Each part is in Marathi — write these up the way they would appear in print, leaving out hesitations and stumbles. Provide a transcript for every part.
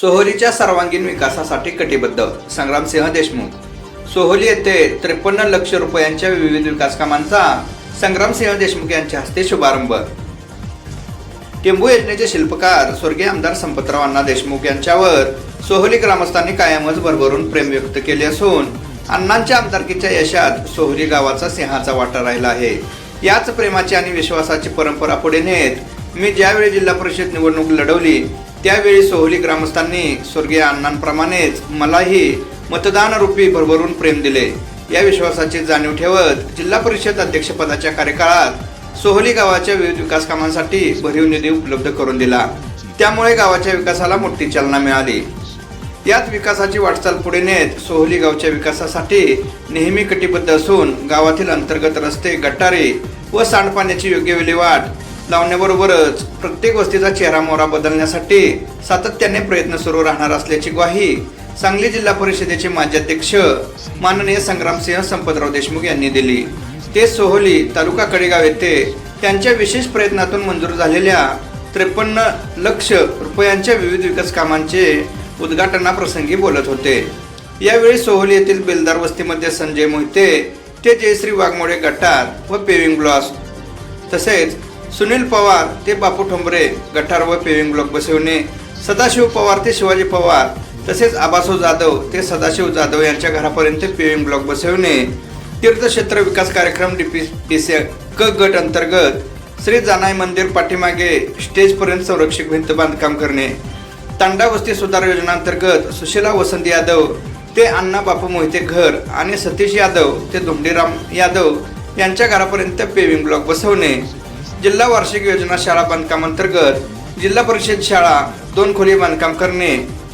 सोहोलीच्या सर्वांगीण विकासासाठी कटिबद्ध संग्रामसिंह देशमुख। सोहोली येथे 53 लाख रुपयांच्या विविध विकास कामांचा संग्रामसिंह देशमुख यांच्या हस्ते शुभारंभ। टेंबू योजनेचे शिल्पकार स्वर्गीय आमदार संपतराव अण्णा देशमुख यांच्यावर सोहोली ग्रामस्थांनी कायमच भरभरून प्रेम व्यक्त केले असून अण्णांच्या आमदारकीच्या यशात सोहोली गावाचा सिंहाचा वाटा राहिला आहे। याच प्रेमाची आणि विश्वासाची परंपरा पुढे नेत मी ज्यावेळी जिल्हा परिषद निवडणूक लढवली त्यावेळी सोहोली ग्रामस्थांनी स्वर्गीय अण्णांप्रमाणेच मलाही मतदान रूपी भरभरून प्रेम दिले। या विश्वासाची जाणीव ठेवत जिल्हा परिषद अध्यक्षपदाच्या कार्यकाळात सोहोली गावाच्या विविध विकास कामांसाठी भरीव निधी उपलब्ध करून दिला। त्यामुळे गावाच्या विकासाला मोठी चालना मिळाली। यात विकासाची वाटचाल पुढे नेत सोहोली गावच्या विकासासाठी नेहमी कटिबद्ध असून गावातील अंतर्गत रस्ते, गटारे व सांडपाण्याची योग्य विल्हेवाट लावण्याबरोबरच प्रत्येक वस्तीचा चेहरामोहरा बदलण्यासाठी सातत्याने प्रयत्न सुरू राहणार असल्याची ग्वाही सांगली जिल्हा परिषदेचे माजी अध्यक्ष माननीय संग्रामसिंह संपतराव देशमुख यांनी दिली। ते सोहोली तालुका कडेगाव येथे त्यांच्या विशेष प्रयत्नातून मंजूर झालेल्या 53 लाख रुपयांच्या विविध विकास कामांचे उद्घाटनाप्रसंगी बोलत होते। यावेळी सोहोली येथील बेलदार वस्तीमध्ये संजय मोहिते ते जयश्री वाघमोडे गटार व पेविंग ब्लॉक्स, तसेच सुनील पवार ते बापू ठोंबरे गटार व पेविंग ब्लॉक बसवणे, सदाशिव पवार ते शिवाजी पवार तसेच आबासो जाधव ते सदाशिव जाधव यांच्या घरापर्यंत पेविंग ब्लॉक बसवणे, तीर्थक्षेत्र विकास कार्यक्रम DPC क गट अंतर्गत श्री जानाई मंदिर पाठीमागे स्टेजपर्यंत संरक्षक भिंत बांधकाम करणे, तांडा वस्ती सुधार योजना अंतर्गत सुशीला वसंत यादव ते अण्णा बापू मोहिते घर आणि सतीश यादव ते धोंडीराम यादव यांच्या घरापर्यंत पेविंग ब्लॉक बसवणे, जिल्हा वार्षिक योजना शाळा बांधकाम अंतर्गत जिल्हा परिषद शाळा 2 खोली बांधकाम करणे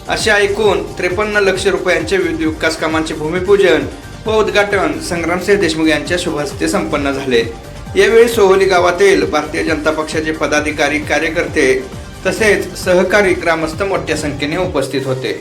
अशा एकूण 53 लाख रुपयांच्या विविध विकास कामांचे भूमिपूजन व उद्घाटन संग्रामसिंह देशमुख यांच्या शुभ हस्ते संपन्न झाले। यावेळी सोहोली गावातील भारतीय जनता पक्षाचे पदाधिकारी, कार्यकर्ते तसेच सहकारी ग्रामस्थ मोठ्या संख्येने उपस्थित होते।